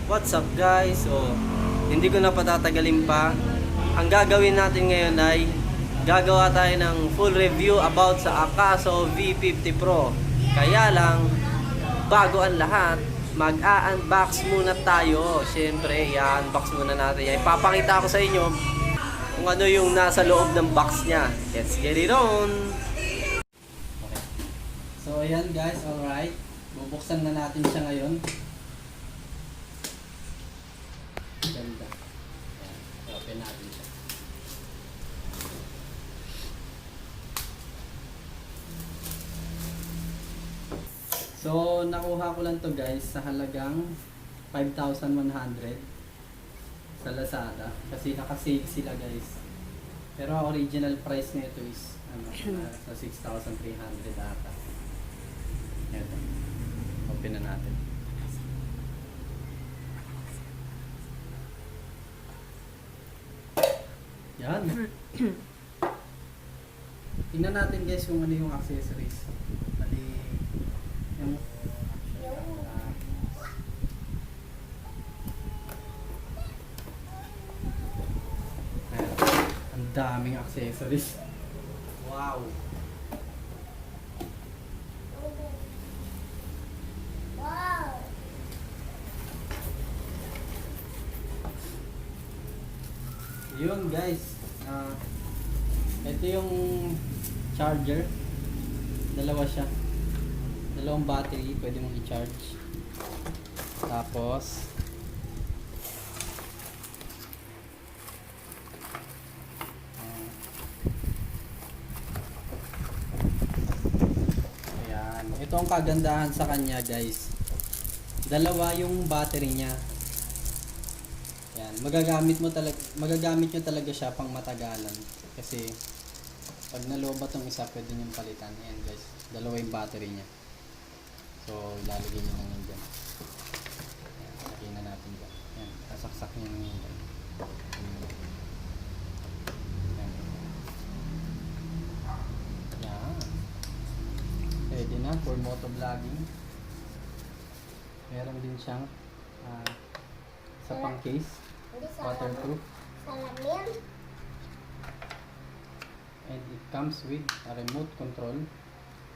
What's up guys? So, hindi ko na patatagalin pa. Ang gagawin natin ngayon ay gagawa tayo ng full review about sa Akaso V50 Pro. Kaya lang, bago ang lahat, mag-a-unbox muna tayo. Siyempre, i-unbox muna natin. Ipapakita ko sa inyo kung ano yung nasa loob ng box niya. Let's get it on! Okay. So, ayan guys, alright. Bubuksan na natin siya ngayon. Ganda. Ayan, open natin siya. So, nakuha ko lang to guys sa halagang 5,100 sa Lazada. Kasi naka-save sila guys. Pero ang original price nito is sa 6,300 ata. Ito. Open na natin. Yan. Tingnan natin guys kung ano yung accessories. Bali, yung ang daming accessories. Wow. Yun guys, ito yung charger. Dalawa siya. Dalawang battery, pwede mong i-charge. Tapos ayan. Ito ang kagandahan sa kanya guys. Dalawa yung battery niya. Yan, magagamit nyo talaga siya pang matagalan kasi pag nalobat tong isa pwede nyo palitan. Ayan guys, dalawa yung battery niya. So ilalagay nyo lang yun dyan. Ayan, lagay na natin dyan. Ayan, sasaksak nyo lang yun dyan. Ayan. Ayan. Pwede na for motovlogging. Meron din siyang sa pang case, waterproof, and it comes with a remote control.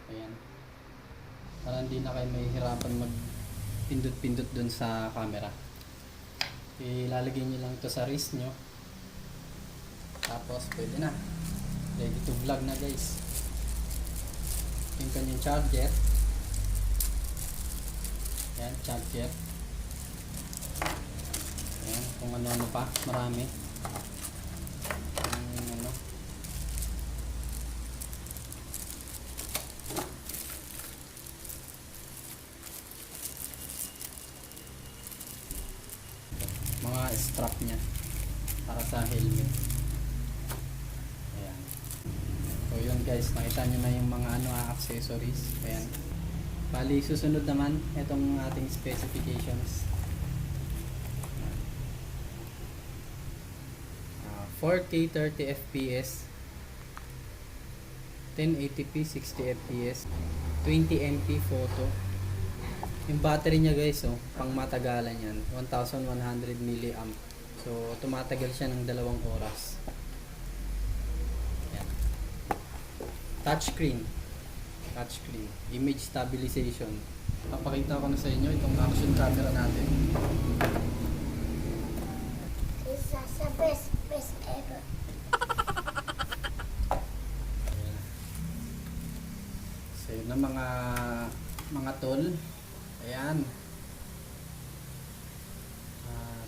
Ayan, para hindi na kayo mahihirapan mag pindot-pindot dun sa camera. Ilalagay nyo lang to sa wrist nyo, tapos pwede na, ready to vlog na guys. Yung kanyang charger. Ayan, charger. Ayan, kung ano-ano pa, marami. Ano. Mga strap niya para sa helmet. Ayan. So yun guys, nakita nyo na yung mga accessories. Ayan. Bali, susunod naman itong ating specifications. 4K 30 fps, 1080p 60 fps, 20 MP photo. Yung battery niya guys, pang matagalan yan, 1100 mAh. So tumatagal siya ng 2 oras. Yan. Touchscreen, image stabilization. Papakita ko na sa inyo itong action camera natin. Isa sa best ever. So yun na mga tol. Ayan.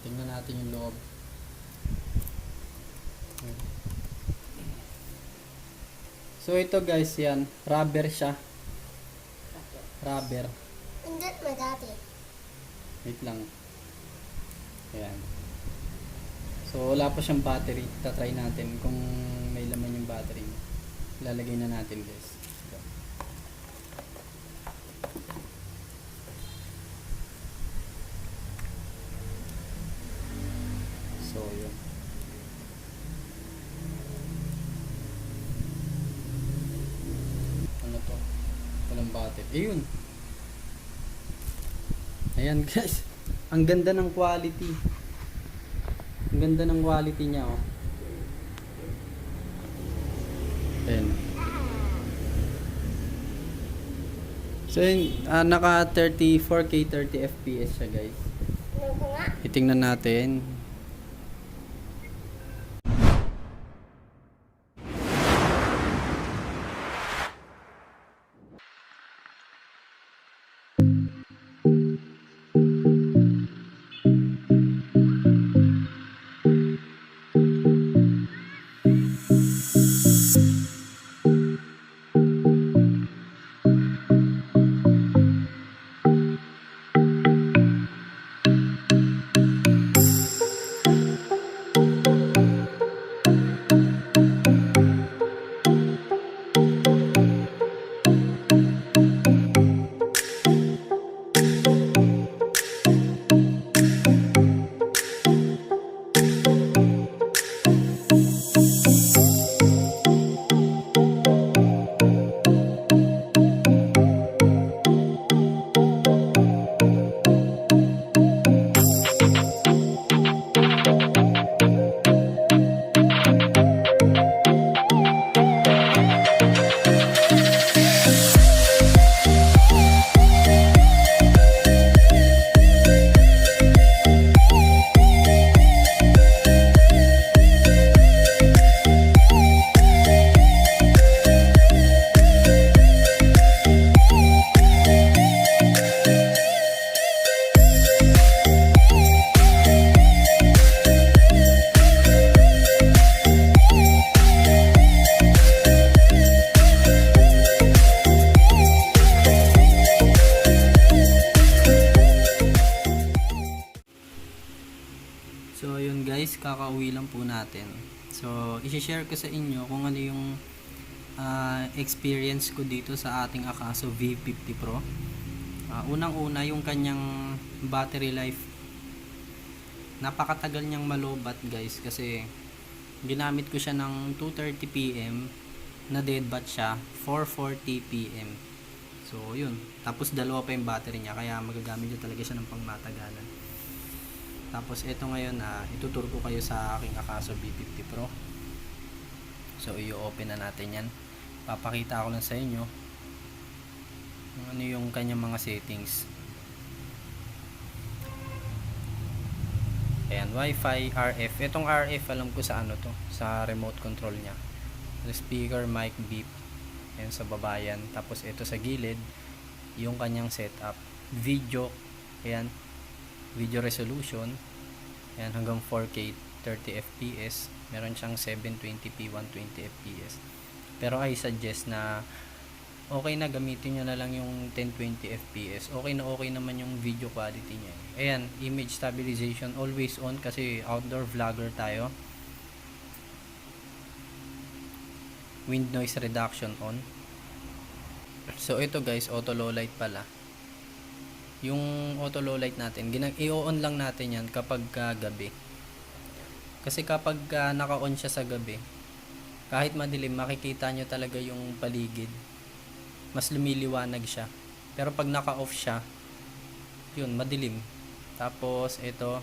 Tingnan natin yung loob. So ito guys, yan, rubber siya. Rubber. Hindi madati. Wait lang. Ayan. So wala pa siyang battery. Tatry natin kung may laman yung battery. Ilalagay na natin guys. So yun. Ano to? Walang battery. Ayun. Ayan guys. Ang ganda ng quality. Ang ganda ng quality niya, oh. Ayan. So yun, naka 4K 30 FPS siya, guys. Ano ko nga? Itingnan natin. So ayun guys, kakauwi lang po natin. So i-share ko sa inyo kung ano yung experience ko dito sa ating Akaso V50 Pro. Unang-una yung kanyang battery life. Napakatagal niyang malobat guys, kasi ginamit ko siya ng 2:30 PM, na dead bat siya 4:40 PM. So yun, tapos dalawa pa yung battery niya, kaya magagamit niya talaga siya ng pangmatagalan. Tapos ito ngayon, itutur ko kayo sa aking Akaso V50 Pro. So i-open na natin yan. Papakita ko lang sa inyo kung ano yung kanyang mga settings. Ayan, Wi-Fi, RF. Itong RF alam ko sa ano to, sa remote control niya. Speaker, mic, beep. Ayan sa baba yan. Tapos ito sa gilid, yung kanyang setup. Video, ayan, video resolution, ayan, hanggang 4K 30 fps. Meron siyang 720p 120 fps, pero I suggest na okay na gamitin nyo na lang yung 1020 fps. Okay naman yung video quality niya. Ayan, image stabilization always on kasi outdoor vlogger tayo. Wind noise reduction on. So ito guys, auto low light pala. Yung auto low light natin, i-on lang natin yan kapag gabi. Kasi kapag naka-on siya sa gabi, kahit madilim, makikita nyo talaga yung paligid. Mas lumiliwanag siya. Pero pag naka-off siya, yun, madilim. Tapos ito,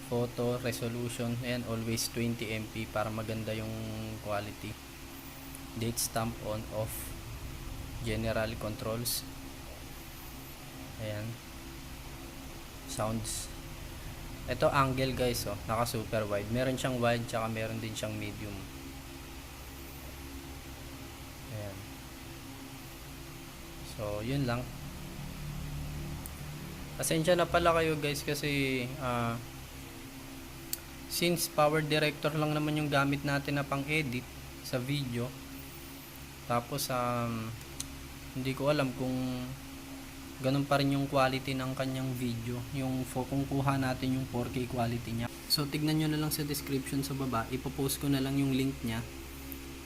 photo resolution, ayan, always 20MP para maganda yung quality. Date stamp on off. General controls. Ayan, sounds. Ito angle guys, oh, naka super wide. Meron siyang wide, tsaka meron din siyang medium. Ayan. So yun lang. Pasensya na pala kayo guys kasi since power director lang naman yung gamit natin na pang edit sa video, tapos hindi ko alam kung ganun pa rin yung quality ng kanyang video, yung kung kuha natin yung 4K quality niya. So tignan nyo na lang sa description sa baba, ipopost ko na lang yung link niya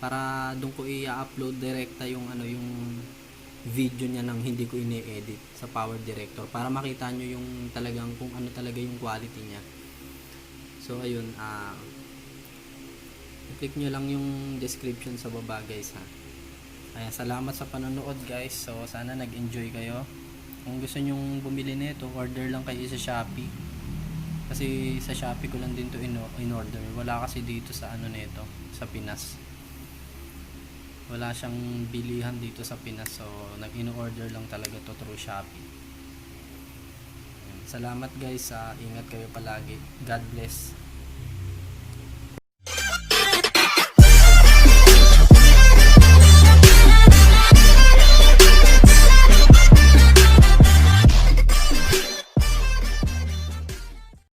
para doon ko i-upload direkta yung yung video niya nang hindi ko ini-edit sa power director, para makita nyo yung talagang kung ano talaga yung quality niya. So ayun, click nyo lang yung description sa baba guys ha. Ayan, salamat sa panonood guys. So sana nag-enjoy kayo. Kung gusto nyong bumili nito, order lang kayo sa Shopee. Kasi sa Shopee ko lang din to in order. Wala kasi dito sa ano nito, sa Pinas. Wala siyang bilihan dito sa Pinas. So, nag-in-order lang talaga to through Shopee. Salamat guys, ingat kayo palagi. God bless.